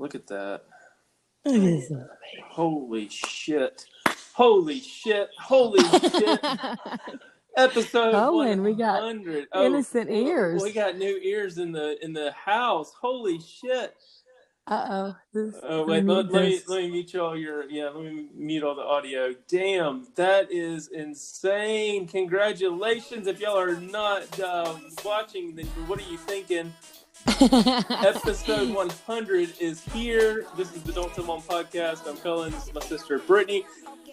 Look at that. Look at this little baby. Holy shit. Holy shit. Holy shit. Episode Cullen, 100. we got innocent ears. We got new ears in the house. Holy shit. Uh-oh. Wait, let me mute y'all let me mute all the audio. Damn, that is insane. Congratulations. If y'all are not watching, then what are you thinking? Episode 100 is here. This is the Don't Tell Mom podcast. I'm Cullen. This is my sister Britany.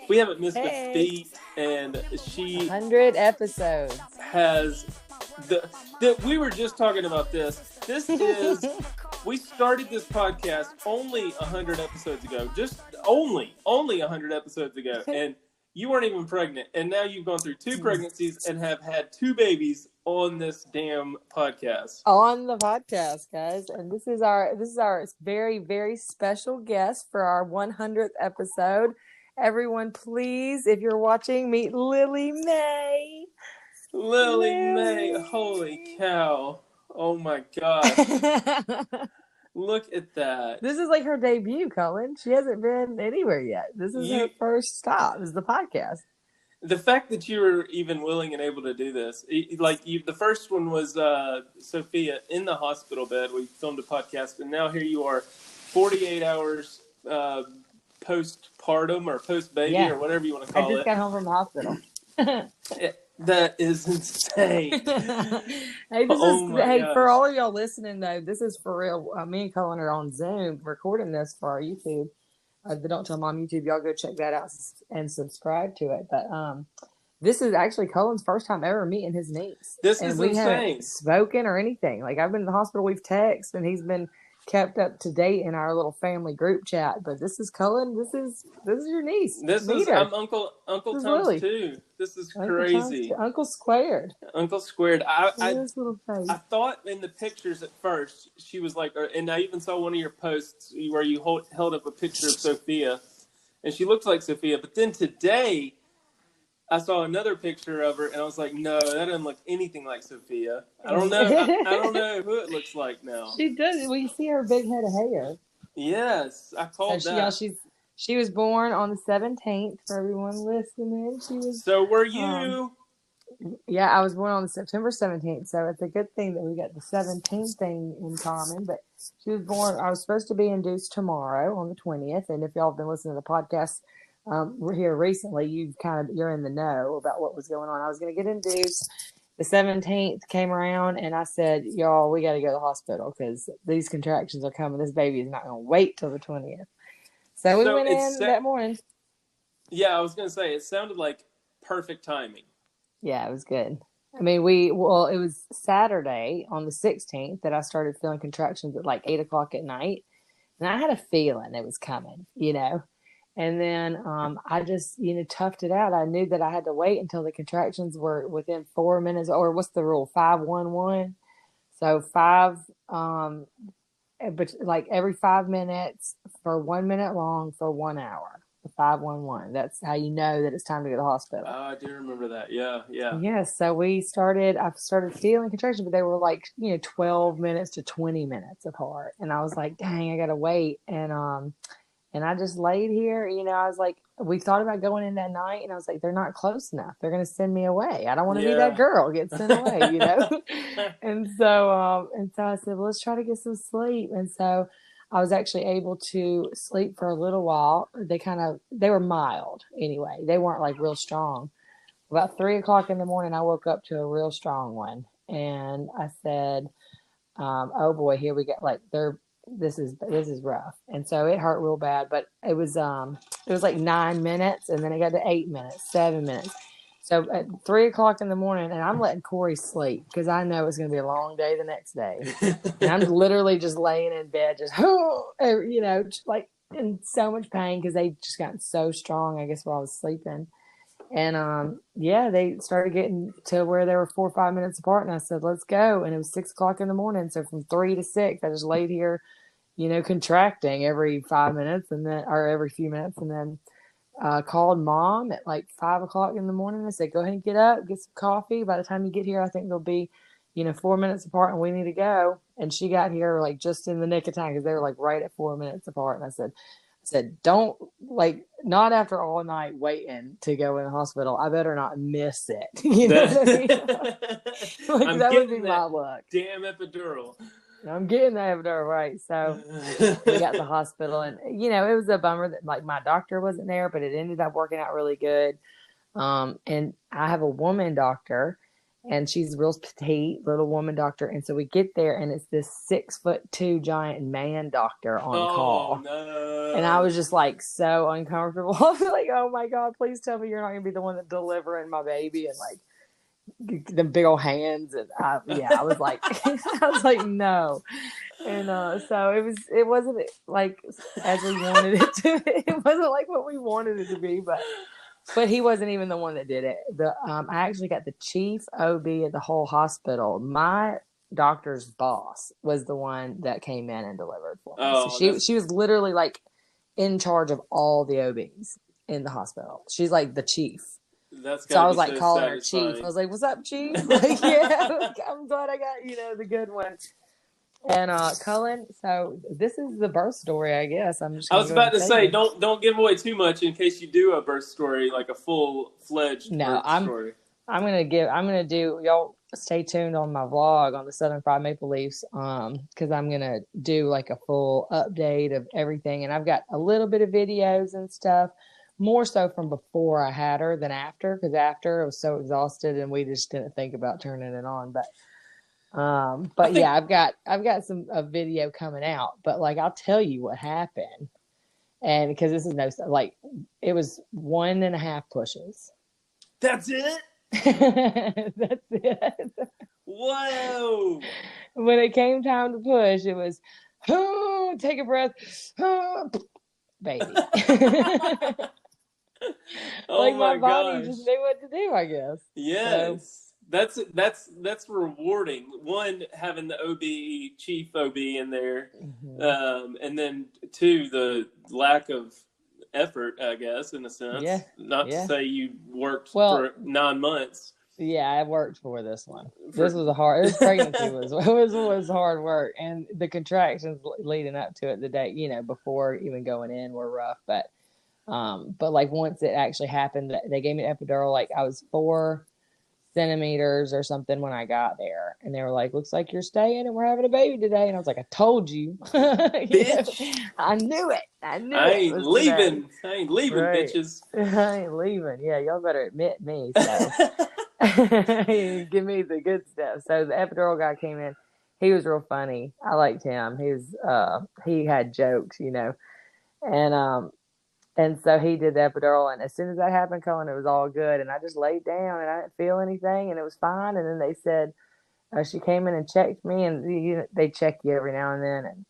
We haven't missed a beat, and she 100 episodes has we were just talking about this. This is we started this podcast only 100 episodes ago. Just only 100 episodes ago, and you weren't even pregnant, and now you've gone through 2 pregnancies and have had 2 babies on this damn podcast. On the podcast, guys. And this is our very, very special guest for our 100th episode. Everyone, please, if you're watching, meet Lily May. Lily May. Holy cow. Oh my God. Look at that. This is like her debut, Cullen. She hasn't been anywhere yet. This is her first stop. This is the podcast. The fact that you were even willing and able to do this, the first one was Sophia in the hospital bed. We filmed a podcast, and now here you are, 48 hours postpartum or post-baby or whatever you want to call it. I just got home from the hospital. That is insane. Hey, for all of y'all listening, though, this is for real. Me and Cullen are on Zoom recording this for our YouTube. The Don't Tell Mom YouTube. Y'all go check that out and subscribe to it. But this is actually Cullen's first time ever meeting his niece. This is insane. We haven't spoken or anything. Like, I've been in the hospital, we've texted, and he's been kept up to date in our little family group chat. But this is Cullen. This is your niece. I'm Uncle times 2. This is crazy. Uncle squared. Uncle squared. I thought in the pictures at first she was like, and I even saw one of your posts where you held up a picture of Sophia, and she looked like Sophia. But then today, I saw another picture of her, and I was like, no, that doesn't look anything like Sophia. I don't know. I don't know who it looks like now. She does. Well, you see her big head of hair. Yes, I called that. She was born on the 17th. For everyone listening, So were you? Yeah, I was born on September 17th. So it's a good thing that we got the 17th thing in common. But she was born. I was supposed to be induced tomorrow on the 20th. And if y'all have been listening to the podcast here recently, you're in the know about what was going on. I was going to get induced. The 17th came around, and I said, y'all, we got to go to the hospital because these contractions are coming. This baby is not going to wait till the 20th. So we went in that morning. Yeah, I was going to say, it sounded like perfect timing. Yeah, it was good. I mean, it was Saturday on the 16th that I started feeling contractions at like 8 o'clock at night. And I had a feeling it was coming, And then I just, toughed it out. I knew that I had to wait until the contractions were within 4 minutes, or what's the rule? 5-1-1. So 5, but like every 5 minutes for 1 minute long for 1 hour. 5-1-1. That's how you know that it's time to go to the hospital. I do remember that. Yeah. Yeah. So I started feeling contractions, but they were like, 12 minutes to 20 minutes apart. And I was like, dang, I got to wait. And I just laid here, I was like, we thought about going in that night, and I was like, they're not close enough. They're going to send me away. I don't want to be that girl get sent away, And so I said, well, let's try to get some sleep. And so I was actually able to sleep for a little while. They were mild anyway. They weren't like real strong. About 3 o'clock in the morning, I woke up to a real strong one. And I said, oh boy, here we go. Like this is rough. And so it hurt real bad, but it was like 9 minutes, and then it got to 8 minutes, 7 minutes. So at 3 o'clock in the morning, and I'm letting Corey sleep because I know it's going to be a long day the next day. And I'm literally just laying in bed, just, just like in so much pain because they just got so strong, I guess, while I was sleeping. And they started getting to where they were 4 or 5 minutes apart, and I said, let's go. And it was 6 o'clock in the morning. So from 3 to 6, I just laid here, contracting every 5 minutes or every few minutes. And then called Mom at like 5 o'clock in the morning. I said, go ahead and get up, get some coffee. By the time you get here, I think they'll be, 4 minutes apart and we need to go. and she got here like just in the nick of time because they were like right at 4 minutes apart. And I said, don't, like, not after all night waiting to go in the hospital. I better not miss it. You know what I mean? Like, that would be my luck. Damn epidural. I'm getting the epidural, right? So we got to the hospital, and you know, it was a bummer that like my doctor wasn't there, but it ended up working out really good. And I have a woman doctor, and she's a real petite little woman doctor. And so we get there, and it's this 6'2" giant man doctor on call. No. And I was just like so uncomfortable. I was like, oh my God, please tell me you're not gonna be the one that delivering my baby, and like the big old hands. And I was like, no. And so it wasn't like as we wanted it to. It wasn't like what we wanted it to be, but he wasn't even the one that did it. I actually got the chief OB at the whole hospital. My doctor's boss was the one that came in and delivered for me. Oh, so she was literally like in charge of all the OBs in the hospital. She's like the chief. So I was like calling her chief. I was like, "What's up, chief?" Like, yeah, I'm glad I got the good one. And Cullen, so this is the birth story, I guess. I was about to say, don't give away too much in case you do a birth story, like a full-fledged birth story. I'm gonna do, y'all stay tuned on my vlog on the Southern Fried Maple Leafs, because I'm gonna do like a full update of everything, and I've got a little bit of videos and stuff. More so from before I had her than after, because after I was so exhausted and we just didn't think about turning it on. But yeah, I've got a video coming out. But like, I'll tell you what happened, and because this is it was 1.5 pushes. That's it. That's it. Whoa! When it came time to push, it was, take a breath, baby. Like my body just knew what to do, I guess. Yes. So. That's rewarding. One, having the OB, chief OB in there. Mm-hmm. And then two, the lack of effort, I guess, in a sense. Yeah. Not to say you worked for 9 months. Yeah, I worked for this one. This was pregnancy was hard work, and the contractions leading up to it the day, before even going in were rough, but like once it actually happened, they gave me an epidural. Like I was 4 centimeters or something when I got there, and they were like, "Looks like you're staying, and we're having a baby today." And I was like, "I told you, bitch! I knew it. I ain't leaving. Today. I ain't leaving, right. Bitches. I ain't leaving. Yeah, y'all better admit me." So give me the good stuff. So the epidural guy came in. He was real funny. I liked him. He had jokes, and so he did the epidural, and as soon as that happened, Cullen, it was all good. And I just laid down, and I didn't feel anything, and it was fine. And then they said, she came in and checked me, and they check you every now and then. And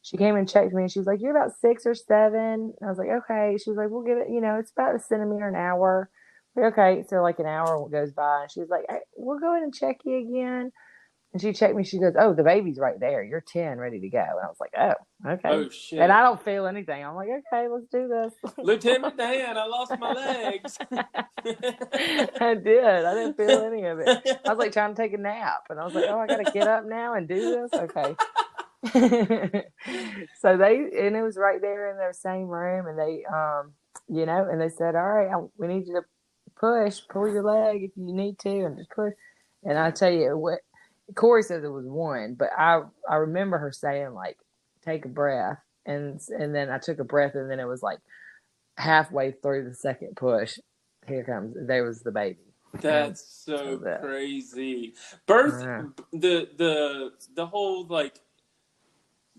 she came and checked me, and she was like, "You're about 6 or 7." And I was like, "Okay." She was like, "We'll give it, it's about 1 centimeter an hour." Okay, so like an hour goes by, and she was like, "We'll go ahead and check you again." And she checked me. She goes, "Oh, the baby's right there. You're 10, ready to go." And I was like, "Oh, okay." Oh, shit. And I don't feel anything. I'm like, "Okay, let's do this." Lieutenant Dan, I lost my legs. I did. I didn't feel any of it. I was like trying to take a nap. And I was like, "Oh, I got to get up now and do this?" Okay. So and it was right there in their same room. And they, and they said, "All right, we need you to pull your leg if you need to, and just push." And I tell you what, Corey says it was 1, but I remember her saying like, "Take a breath," and then I took a breath, and then it was like halfway through the second push, there was the baby. That's so crazy. Birth, the whole like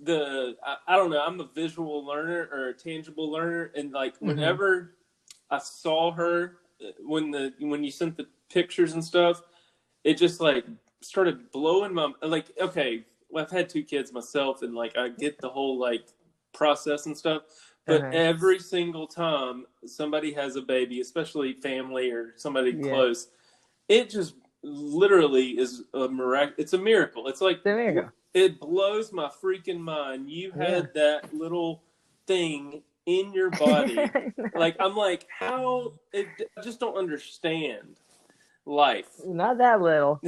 I don't know. I'm a visual learner or a tangible learner, and like whenever I saw her when you sent the pictures and stuff, it just like started blowing my like. Okay, well, I've had 2 kids myself, and like I get the whole like process and stuff. But every single time somebody has a baby, especially family or somebody close, it just literally is a miracle. It's a miracle. It's like it blows my freaking mind. You had that little thing in your body. Like I'm like, how? I just don't understand. life. Not that little.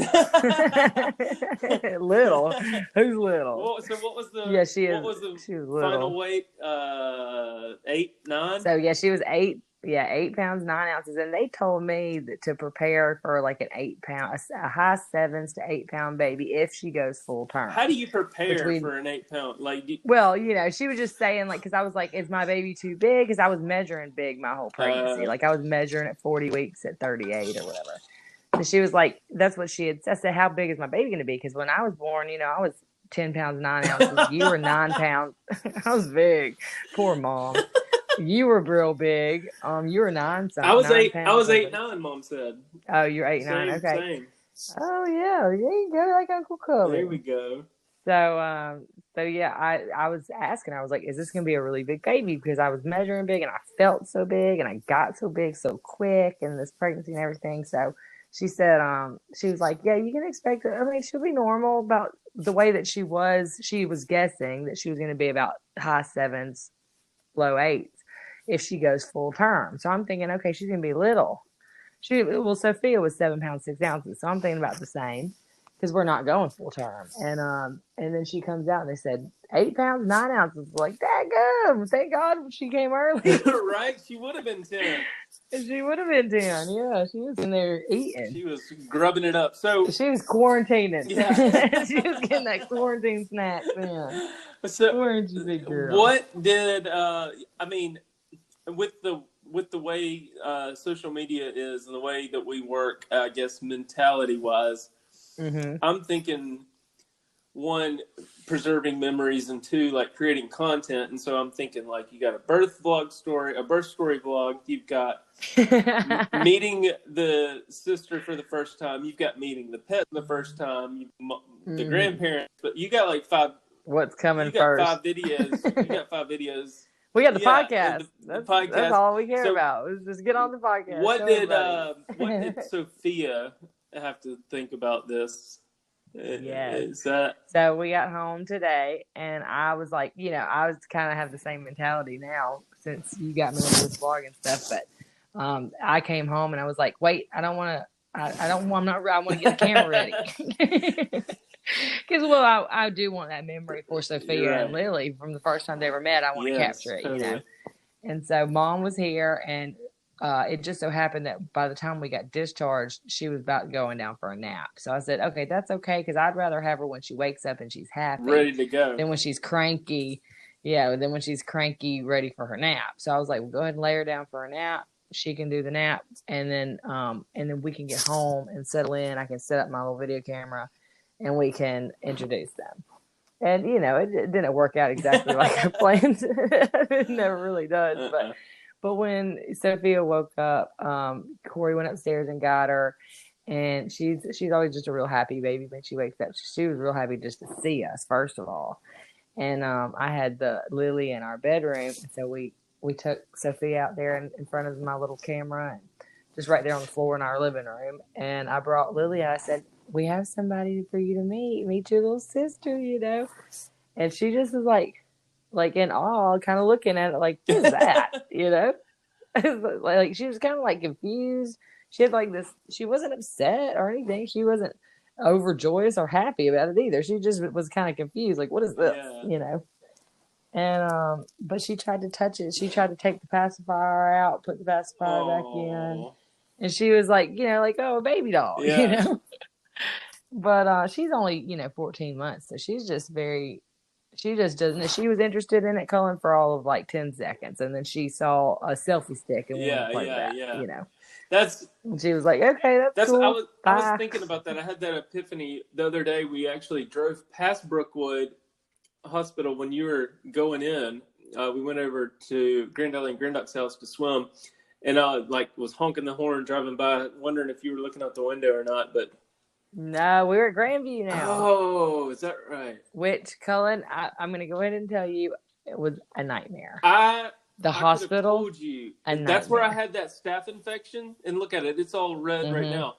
Little. Who's little? Well, so what was the? Yeah, she is. What was the she was final little. weight? 8, 9. So yeah, she was 8 pounds 9 ounces, and they told me that to prepare for like an 8 pound, a high 7s to 8 pound baby if she goes full term. How do you prepare for an 8 pound? Well, she was just saying like, because I was like, is my baby too big? Because I was measuring big my whole pregnancy. Like I was measuring at 40 weeks at 38 or whatever. And she was like, that's what she had. I said, how big is my baby going to be? Because when I was born, I was 10 pounds 9 ounces. You were 9 pounds. I was big. Poor mom. You were real big. You were 9 something. I was 8. Pounds, I was 8, 9. Mom said. Oh, you're 8, 9. Okay. Same. Oh yeah, there you go, like Uncle Cullen. There we go. So yeah, I was asking. I was like, is this gonna be a really big baby? Because I was measuring big, and I felt so big, and I got so big so quick, and this pregnancy and everything. So she said, she was like, yeah, you can expect her. I mean, she'll be normal about the way that she was. She was guessing that she was gonna be about high 7s, low 8s if she goes full term. So I'm thinking, okay, she's gonna be little. Sophia was 7 pounds 6 ounces, so I'm thinking about the same because we're not going full term. And then she comes out and they said 8 pounds 9 ounces. Like, daggum, thank God she came early. Right? She would have been 10. She would have been 10. Yeah, she was in there eating. She was grubbing it up. So she was quarantining. Yeah. She was getting that quarantine snack. Man, so weren't you, big girl? What did I mean with the way social media is and the way that we work, I guess mentality-wise, I'm thinking, one, preserving memories, and two, like creating content. And so I'm thinking, like, you got a birth story vlog. You've got meeting the sister for the first time. You've got meeting the pet for the first time. The grandparents. But you got like 5. What's coming you got first? 5 videos. You got 5 videos. We got the podcast. The podcast. That's all we care about. Is just get on the podcast. What did Sophia have to think about this? Yes. So we got home today, and I was like, I was kind of have the same mentality now since you got me into this vlog and stuff. But I came home and I was like, wait, I want to get the camera ready. Because, I do want that memory for Sophia and Lily from the first time they ever met. I want to capture it, totally. And so Mom was here, and it just so happened that by the time we got discharged, she was about going down for a nap. So I said, okay, that's okay, because I'd rather have her when she wakes up and she's happy. Ready to go. Than when she's cranky. Yeah, then when she's cranky, ready for her nap. So I was like, well, go ahead and lay her down for a nap. She can do the nap, and then we can get home and settle in. I can set up my little video camera, and we can introduce them. And, it didn't work out exactly like I planned. It never really does. But when Sophia woke up, Corey went upstairs and got her. And she's always just a real happy baby when she wakes up. She was real happy just to see us, first of all. And I had the Lily in our bedroom. And so we took Sophia out there in front of my little camera and just right there on the floor in our living room. And I brought Lily and I said, we have somebody for you to meet your little sister, And she just was like in awe, kind of looking at it like, who's that, Like she was kind of like confused. She had like this, she wasn't upset or anything. She wasn't overjoyous or happy about it either. She just was kind of confused, like, what is this, And, but she tried to touch it. She tried to take the pacifier out, put the pacifier back in. And she was like, like, oh, a baby doll, But she's only, 14 months. So she just doesn't. She was interested in it, Cullen, for all of like 10 seconds. And then she saw a selfie stick and wanted to play that, And she was like, okay, that's cool. I was thinking about that. I had that epiphany the other day. We actually drove past Brookwood Hospital when you were going in. We went over to Granddaddy and Granddoc's house to swim. And I was honking the horn driving by, wondering if you were looking out the window or not, but no, we're at Grandview now. Oh, is that right? Which, Cullen, I'm going to go ahead and tell you, it was a nightmare. The hospital. Told you. That's where I had that staph infection. And look at it; it's all red right now.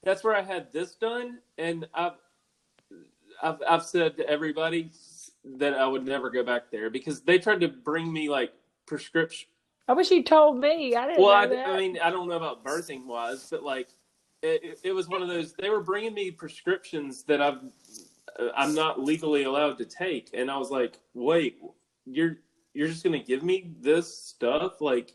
That's where I had this done, and I've said to everybody that I would never go back there because they tried to bring me like prescription. I wish you told me. I didn't know that. I mean, I don't know about birthing wise, but like. it was one of those. They were bringing me prescriptions that I'm not legally allowed to take, and I was like, wait, you're just gonna give me this stuff? Like,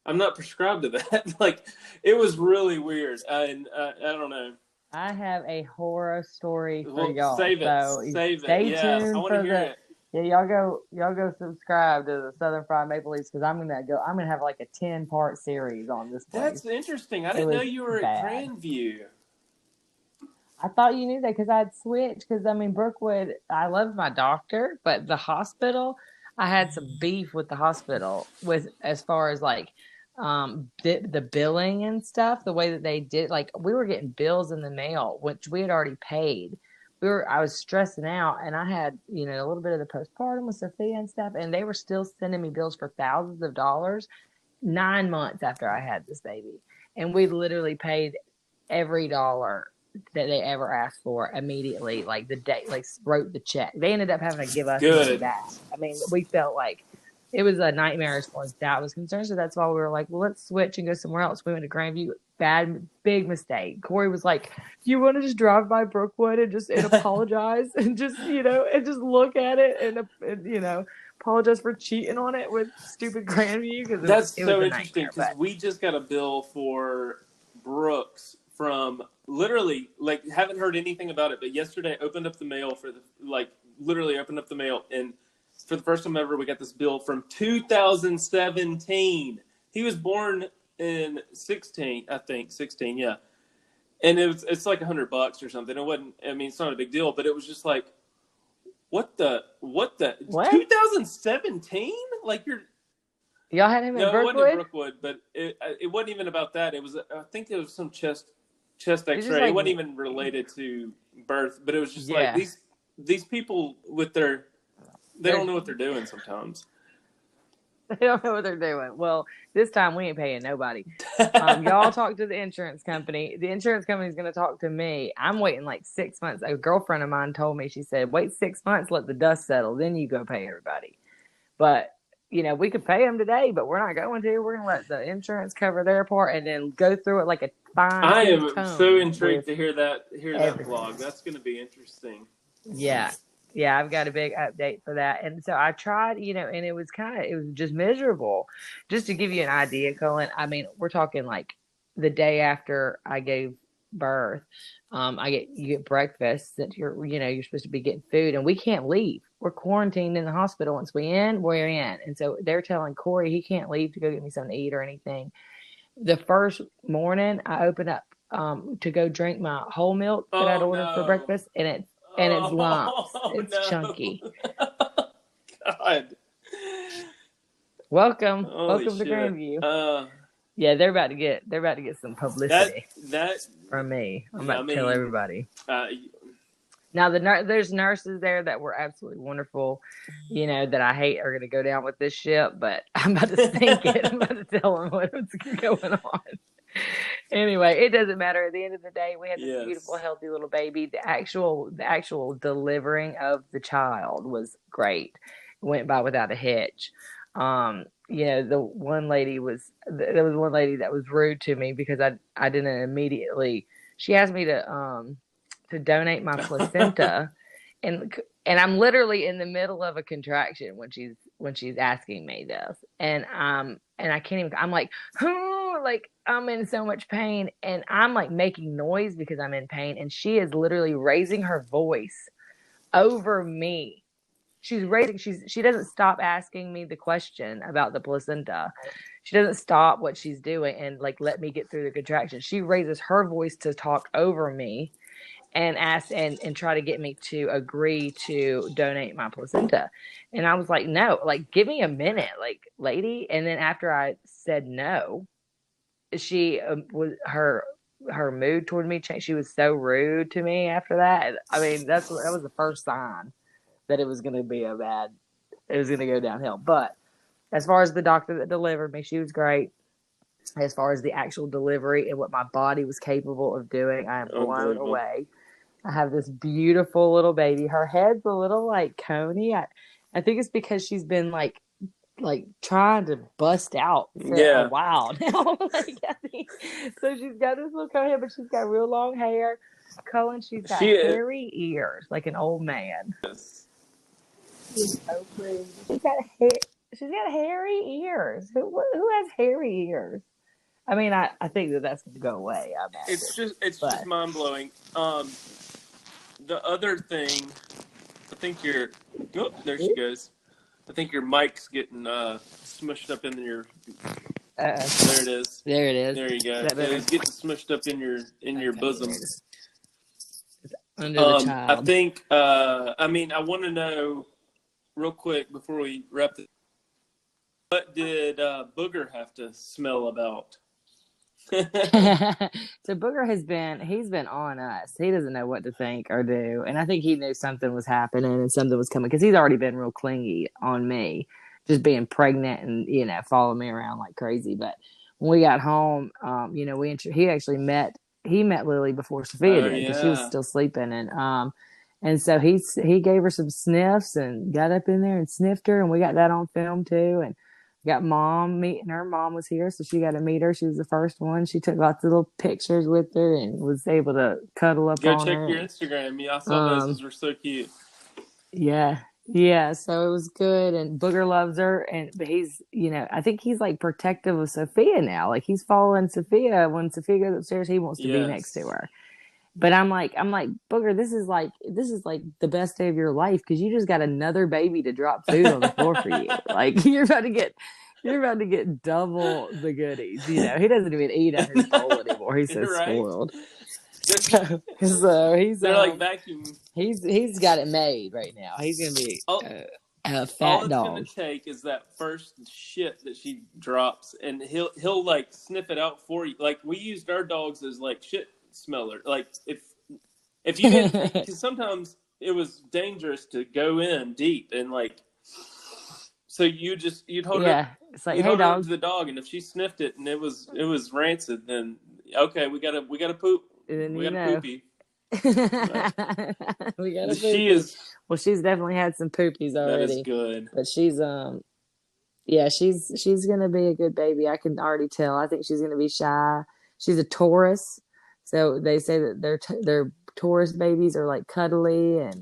I'm not prescribed to that. Like, it was really weird, and I don't know. I have a horror story for Well, y'all, so save it. stay Yeah, I tuned want to for hear the. it. Yeah, y'all go subscribe to the Southern Fried Maple Leafs because I'm gonna have like a 10-part series on this place. That's interesting. I It didn't know was you were at bad. Grandview. I thought you knew that because I'd switched. Because I mean, Brookwood, I loved my doctor, but the hospital, I had some beef with the hospital with as far as like the billing and stuff. The way that they did, like we were getting bills in the mail, which we had already paid. I was stressing out, and I had a little bit of the postpartum with Sophia and stuff, and they were still sending me bills for thousands of dollars 9 months after I had this baby, and we literally paid every dollar that they ever asked for immediately, like the day, like wrote the check. They ended up having to give us money back. I mean, we felt like it was a nightmare as far as that was concerned. So that's why we were like, well, let's switch and go somewhere else. We went to Grandview. Big mistake. Corey was like, do you want to just drive by Brookwood and apologize and just look at it and apologize for cheating on it with stupid Grandview? Because That's it was so a interesting nightmare. because But we just got a bill for Brooks from literally, like, haven't heard anything about it, but yesterday opened up the mail literally opened up the mail, and for the first time ever, we got this bill from 2017. He was born in 16, I think 16, yeah, and it's like $100 or something. It wasn't. I mean, it's not a big deal, but it was just like, what 2017? Like y'all had him in no, Brookwood? it wasn't in Brookwood, but it wasn't even about that. It was, I think it was some chest X-ray. Like, it wasn't even related to birth, but it was just like these people with they don't know what they're doing sometimes. They don't know what they're doing. Well, this time we ain't paying nobody. Y'all talk to the insurance company. The insurance company is going to talk to me. I'm waiting like 6 months. A girlfriend of mine told me, she said, wait 6 months, let the dust settle, then you go pay everybody. But we could pay them today, but we're not going to. We're going to let the insurance cover their part and then go through it like a fine. I am so intrigued to hear that vlog. That's going to be interesting. Yeah. Yeah, I've got a big update for that. And so I tried, and it was just miserable. Just to give you an idea, Cullen, I mean, we're talking like the day after I gave birth, you get breakfast that you're supposed to be getting food, and we can't leave. We're quarantined in the hospital. Once we're in. And so they're telling Corey he can't leave to go get me something to eat or anything. The first morning I opened up to go drink my whole milk that I'd ordered for breakfast, and it's lumps. It's chunky. God. Welcome Holy to shit. Grandview. Yeah, they're about to get some publicity that from me. I'm about to tell everybody. Now there's nurses there that were absolutely wonderful, that I hate are going to go down with this ship, but I'm about to sink it. I'm about to tell them what's going on. Anyway, it doesn't matter. At the end of the day, we had this beautiful, healthy little baby. The actual delivering of the child was great. It went by without a hitch. The one lady there was one lady that was rude to me because I didn't immediately. She asked me to donate my placenta, and I'm literally in the middle of a contraction when she's asking me this, and I can't even. I'm like, like I'm in so much pain, and I'm like making noise because I'm in pain, and she is literally raising her voice over me. She doesn't stop asking me the question about the placenta. She doesn't stop what she's doing and like let me get through the contraction. She raises her voice to talk over me and ask and try to get me to agree to donate my placenta. And I was like, no, like give me a minute, like lady. And then after I said no, she was her mood toward me changed. She was so rude to me after that. I mean, that was the first sign that it was going to be it was going to go downhill. But as far as the doctor that delivered me, she was great. As far as the actual delivery and what my body was capable of doing, I am blown away. I have this beautiful little baby. Her head's a little like coney. I think it's because she's been like like trying to bust out for a Yeah. while now. Like, so she's got this little coat hair, but she's got real long hair. Cullen, she's got She is. hairy ears like an old man. She's so pretty. She's got hairy ears. Who has hairy ears? I mean, I think that's going to go away. I imagine. It's just mind blowing. The other thing, I think there she goes. I think your mic's getting smushed up in your. There it is. There it is. There you go. It's getting smushed up in your bosom. Under the child. I think. I mean, I want to know real quick before we wrap this. What did Booger have to smell about? So Booger he's been on us. He doesn't know what to think or do, and I think he knew something was happening and something was coming because he's already been real clingy on me, just being pregnant and following me around like crazy. But when we got home, he actually met Lily before Sophia did because she was still sleeping, and so he gave her some sniffs and got up in there and sniffed her, and we got that on film too, and. Got mom meeting her. Mom was here, so she got to meet her. She was the first one. She took lots of little pictures with her and was able to cuddle up on her. Go check your Instagram. Yeah, I saw those. Those were so cute. Yeah. So it was good, and Booger loves her. But he's, I think he's like protective of Sophia now. Like he's following Sophia. When Sophia goes upstairs, he wants to be next to her. But I'm like, Booger, this is like the best day of your life because you just got another baby to drop food on the floor for you. Like you're about to get double the goodies. He doesn't even eat out his bowl anymore. He's so spoiled. So he's they're like vacuum. He's got it made right now. He's gonna be a fat dog. All it's gonna take is that first shit that she drops, and he'll like sniff it out for you. Like we used our dogs as like shit smeller. Like if you didn't, because sometimes it was dangerous to go in deep and like. So you'd hold it. It's like, hey, dog. To the dog, and if she sniffed it and it was rancid, then okay, we gotta poop. We gotta poopy. We gotta. She is. Well, she's definitely had some poopies already. That is good. But she's gonna be a good baby. I can already tell. I think she's gonna be shy. She's a Taurus, so they say that their Taurus babies are like cuddly and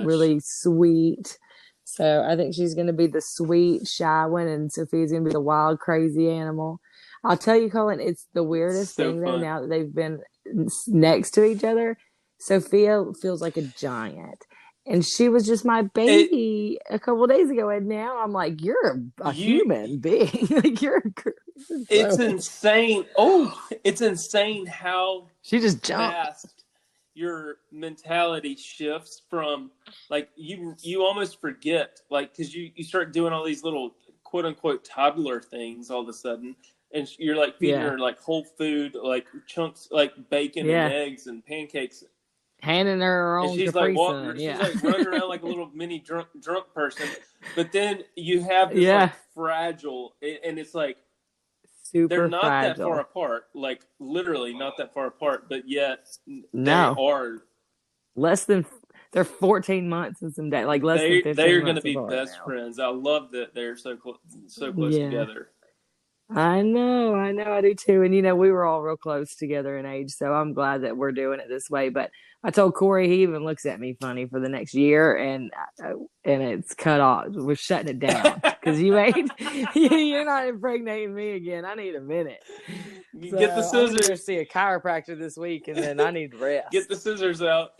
really sweet. So I think she's going to be the sweet, shy one, and Sophia's going to be the wild, crazy animal. I'll tell you, Cullen, it's the weirdest thing, though, now that they've been next to each other. Sophia feels like a giant. And she was just my baby a couple of days ago, and now I'm like, you're a human being. Like, it's insane. Oh, it's insane how she just jumped. Fast your mentality shifts from like you almost forget like because you start doing all these little quote unquote toddler things all of a sudden, and you're like feeding her like whole food, like chunks like bacon and eggs and pancakes, handing her own. And she's like walking, she's like running around like a little mini drunk person. But then you have this like fragile, and it's like. They're not that far apart, like literally not that far apart, but yet they are they're 14 months and some days, like less than 15 months. They're going to be best friends. I love that they're so close together. I know, I do too. And we were all real close together in age, so I'm glad that we're doing it this way. But I told Corey, he even looks at me funny for the next year, and it's cut off. We're shutting it down because you're not impregnating me again. I need a minute. So get the scissors. I'm going to see a chiropractor this week, and then I need rest. Get the scissors out.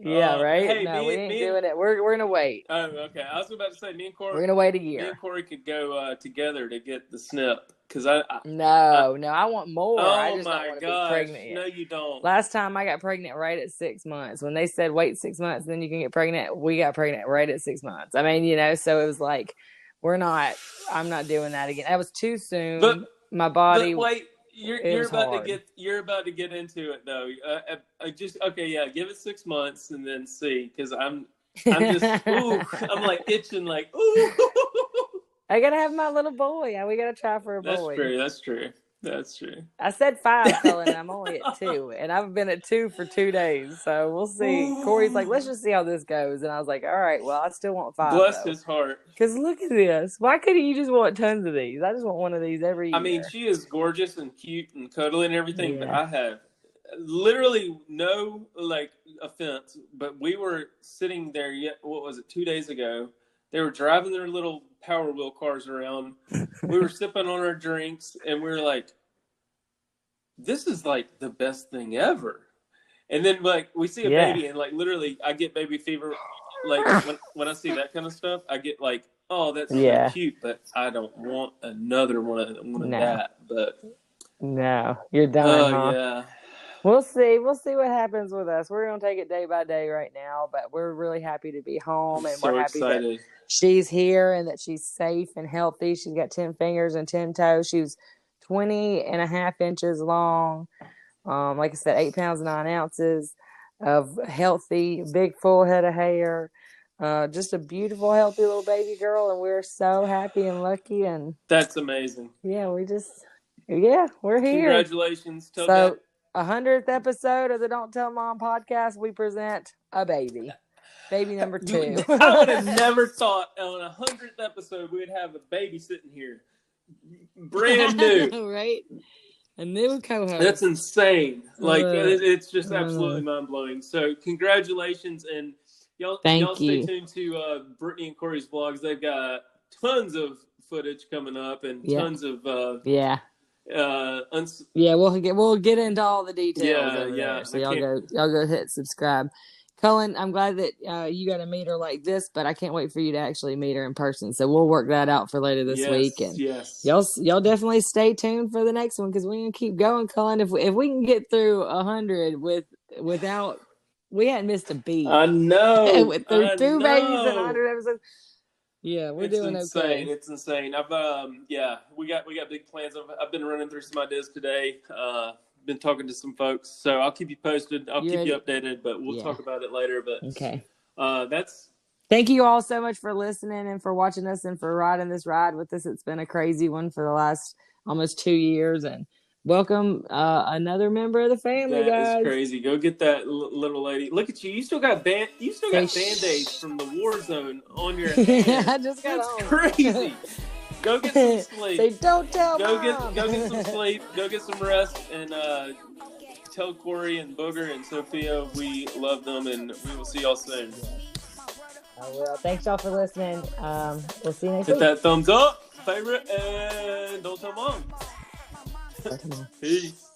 Yeah, right? Hey, no, we ain't doing it. We're going to wait. Oh, okay. I was about to say, me and Corey... We're going to wait a year. Me and Corey could go together to get the snip. Because No, I want more. Oh, I just don't want to be pregnant yet. No, you don't. Last time I got pregnant right at 6 months. When they said wait 6 months, then you can get pregnant, we got pregnant right at 6 months. I mean, so it was like, I'm not doing that again. That was too soon. But, my body... But wait. You're about to get into it though. Give it 6 months and then see, because I'm just I'm like itching like ooh. I gotta have my little boy. We gotta try for a boy. That's true. That's true. I said 5, Cullen, and I'm only at 2. And I've been at 2 for 2 days. So we'll see. Corey's like, let's just see how this goes. And I was like, all right, well, I still want 5, Bless though. his heart. Because look at this. Why couldn't you just want tons of these? I just want one of these every year. I mean, she is gorgeous and cute and cuddly and everything, Yeah. but I have literally no, like, offense, but we were sitting there, 2 days ago? They were driving their little Power Wheel cars around. We were sipping on our drinks, and we were like, this is, like, the best thing ever. And then, like, we see a baby, and, like, literally, I get baby fever. Like, when I see that kind of stuff, I get, like, oh, that's so cute, but I don't want another one of that. But no, you're done, huh? Yeah. We'll see. We'll see what happens with us. We're going to take it day by day right now, but we're really happy to be home, and we're happy that she's here and that she's safe and healthy. She's got 10 fingers and 10 toes. She's 20.5 inches long. Like I said, 8 pounds, 9 ounces of healthy, big, full head of hair. Just a beautiful, healthy little baby girl, and we're so happy and lucky. And that's amazing. Yeah, we're here. Congratulations. 100th episode of the Don't Tell Mom podcast, we present a baby. Baby number 2. I would have never thought on 100th episode we would have a baby sitting here. Brand new. Right? A new co-host. That's insane. Like, it's just absolutely mind-blowing. So, congratulations, and y'all stay tuned to Britany and Corey's vlogs. They've got tons of footage coming up and tons of we'll get into all the details. Yeah. So y'all go hit subscribe. Cullen, I'm glad that you got to meet her like this, but I can't wait for you to actually meet her in person. So we'll work that out for later this week. And y'all definitely stay tuned for the next one, because we're gonna keep going, Cullen. If we can get through 100 without, we hadn't missed a beat. I know. Through 2 babies and 100 episodes. Yeah, we're doing okay. It's insane. I've we got big plans. I've been running through some ideas today. Been talking to some folks, so I'll keep you posted. I'll keep you updated, but we'll talk about it later. But okay, thank you all so much for listening and for watching us and for riding this ride with us. It's been a crazy one for the last almost 2 years, and welcome another member of the family, guys. That is crazy. Go get that little lady. Look at you. You still got Band-Aids from the war zone on your hand. I just got home. Crazy. Go get some sleep. Say, don't tell Mom. Go get some sleep. Go get some rest, and tell Corey and Booger and Sophia we love them, and we will see y'all soon. I will. Thanks y'all for listening. We'll see you next week. Hit that thumbs up, favorite, and don't tell Mom. Peace.